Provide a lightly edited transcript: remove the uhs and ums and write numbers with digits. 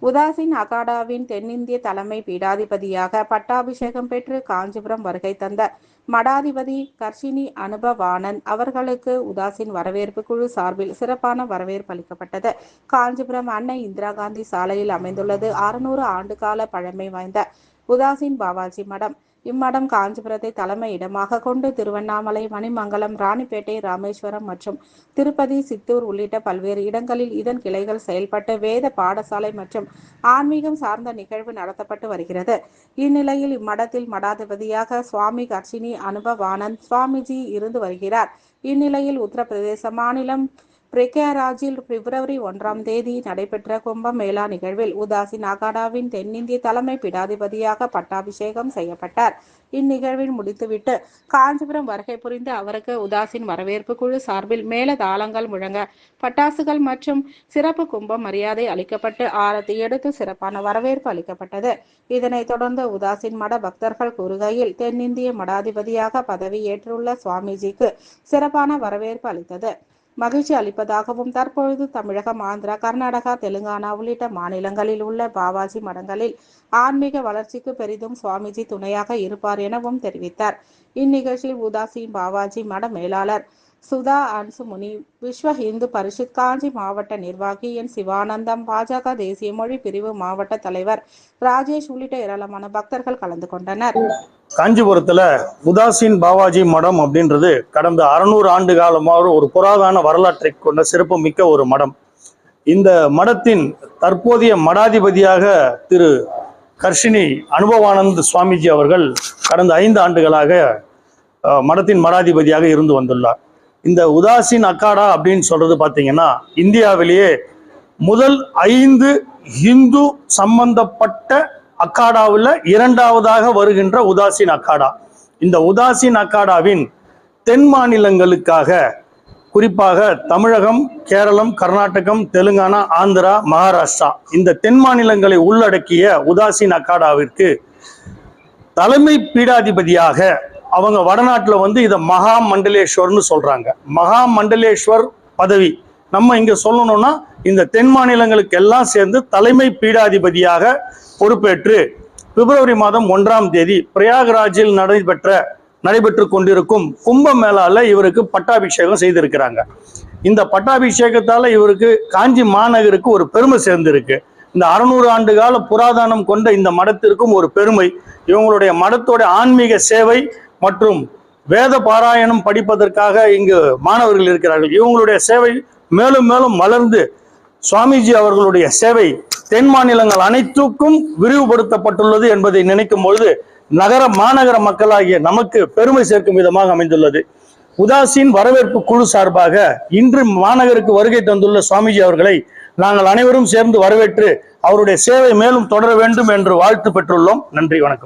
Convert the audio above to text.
உதாசீன் அகாடாவின் தென்னிந்திய தலைமை பீடாதிபதியாக பட்டாபிஷேகம் பெற்று காஞ்சிபுரம் வருகை தந்த மடாதிபதி கர்ஷினி அனுபவானந்த் அவர்களுக்கு உதாசீன் வரவேற்பு குழு சார்பில் சிறப்பான வரவேற்பு அளிக்கப்பட்டது. காஞ்சிபுரம் அன்னை இந்திரா காந்தி சாலையில் அமைந்துள்ளது 600 ஆண்டுகால பழமை வாய்ந்த உதாசீன் பாபாஜி மடம். இம்மடம் காஞ்சிபுரத்தை தலைமை இடமாக கொண்டு திருவண்ணாமலை, மணிமங்கலம், ராணிப்பேட்டை, ராமேஸ்வரம் மற்றும் திருப்பதி, சித்தூர் உள்ளிட்ட பல்வேறு இடங்களில் இதன் கிளைகள் செயல்பட்டு வேத பாடசாலை மற்றும் ஆன்மீகம் சார்ந்த நிகழ்வு நடத்தப்பட்டு வருகிறது. இந்நிலையில் இம்மடத்தில் மடாதிபதியாக சுவாமி கர்ஷினி அனுபவானந்த் சுவாமிஜி இருந்து வருகிறார். இந்நிலையில் உத்தரப்பிரதேச மாநிலம் பிரயாக்ராஜில் பிப்ரவரி 1ஆம் தேதி நடைபெற்ற கும்பமேளா நிகழ்வில் உதாசீன் அகாடாவின் தென்னிந்திய தலைமை பீடாதிபதியாக பட்டாபிஷேகம் செய்யப்பட்டார். இந்நிகழ்வில் முடித்துவிட்டு காஞ்சிபுரம் வருகை புரிந்த அவருக்கு உதாசீன் வரவேற்பு குழு சார்பில் மேல தாளங்கள் முழங்க பட்டாசுகள் மற்றும் சிறப்பு கும்பம் மரியாதை அளிக்கப்பட்டு ஆரத்தி எடுத்து சிறப்பான வரவேற்பு அளிக்கப்பட்டது. இதனைத் தொடர்ந்து உதாசீன் மட பக்தர்கள் கூறுகையில், தென்னிந்திய மடாதிபதியாக பதவி ஏற்றுள்ள சுவாமிஜிக்கு சிறப்பான வரவேற்பு அளித்தது மகிழ்ச்சி அளிப்பதாகவும், தற்பொழுது தமிழகம், ஆந்திரா, கர்நாடகா, தெலுங்கானா உள்ளிட்ட மாநிலங்களில் உள்ள பாபாஜி மடங்களில் ஆன்மீக வளர்ச்சிக்கு பெரிதும் சுவாமிஜி துணையாக இருப்பார் எனவும் தெரிவித்தார். இந்நிகழ்ச்சியில் உதாசீன் பாபாஜி மட மேலாளர் சுதா அன்சுமுனி, விஸ்வ இந்து பரிஷத் காஞ்சி மாவட்ட நிர்வாகி என் சிவானந்தம், பாஜக தேசிய மொழி பிரிவு மாவட்ட தலைவர் ராஜேஷ் உள்ளிட்ட ஏராளமான பக்தர்கள் கலந்து கொண்டனர். காஞ்சிபுரத்துல உதாசீன் பாபாஜி மடம் அப்படின்றது கடந்த 600 ஆண்டு காலமாக ஒரு புராதன வரலாற்றை கொண்ட சிறப்பு மிக்க ஒரு மடம். இந்த மடத்தின் தற்போதைய மடாதிபதியாக திரு கர்ஷினி அனுபவானந்த் சுவாமிஜி அவர்கள் கடந்த 5 ஆண்டுகளாக மடத்தின் மடாதிபதியாக இருந்து வந்துள்ளார். இந்த உதாசீன் அக்காடா அப்படின்னு சொல்றது பார்த்தீங்கன்னா, இந்தியாவிலேயே முதல் 5 இந்து சம்பந்தப்பட்ட அக்காடாவில் 2ஆவதாக வருகின்ற உதாசீன் அக்காடா. இந்த உதாசீன் அக்காடாவின் தென் மாநிலங்களுக்காக, குறிப்பாக தமிழகம், கேரளம், கர்நாடகம், தெலுங்கானா, ஆந்திரா, மகாராஷ்டிரா இந்த தென் மாநிலங்களை உள்ளடக்கிய உதாசீன் அக்காடாவிற்கு தலைமை பீடாதிபதியாக அவங்க வடநாட்டில் இதை மகா மண்டலேஸ்வர்னு சொல்றாங்க. மகா மண்டலேஸ்வர் பதவி நம்ம இங்க சொல்லணும்னா இந்த தென் மாநிலங்களுக்கு எல்லாம் சேர்ந்து தலைமை பீடாதிபதியாக பொறுப்பேற்று பிப்ரவரி மாதம் 1ஆம் தேதி பிரயாக்ராஜில் நடைபெற்று கொண்டிருக்கும் கும்பமேளால இவருக்கு பட்டாபிஷேகம் செய்திருக்கிறாங்க. இந்த பட்டாபிஷேகத்தால இவருக்கு காஞ்சி மாநகருக்கு ஒரு பெருமை சேர்ந்திருக்கு. இந்த 600 ஆண்டு கால புராதனம் கொண்ட இந்த மடத்திற்கும் ஒரு பெருமை. இவங்களுடைய மடத்தோட ஆன்மீக சேவை மற்றும் வேத பாராயணம் படிப்பதற்காக இங்கு மாணவர்கள் இருக்கிறார்கள். இவங்களுடைய சேவை மேலும் மேலும் மலர்ந்து சுவாமிஜி அவர்களுடைய சேவை தென் மாநிலங்கள் அனைத்துக்கும் விரிவுபடுத்தப்பட்டுள்ளது என்பதை நினைக்கும் பொழுது மாநகர மக்களாகிய நமக்கு பெருமை சேர்க்கும் விதமாக அமைந்துள்ளது. உதாசீன் வரவேற்பு குழு சார்பாக இன்று மாநகருக்கு வருகை தந்துள்ள சுவாமிஜி அவர்களை நாங்கள் அனைவரும் சேர்ந்து வரவேற்று அவருடைய சேவை மேலும் தொடர வேண்டும் என்று வாழ்த்து பெற்றுள்ளோம். நன்றி, வணக்கம்.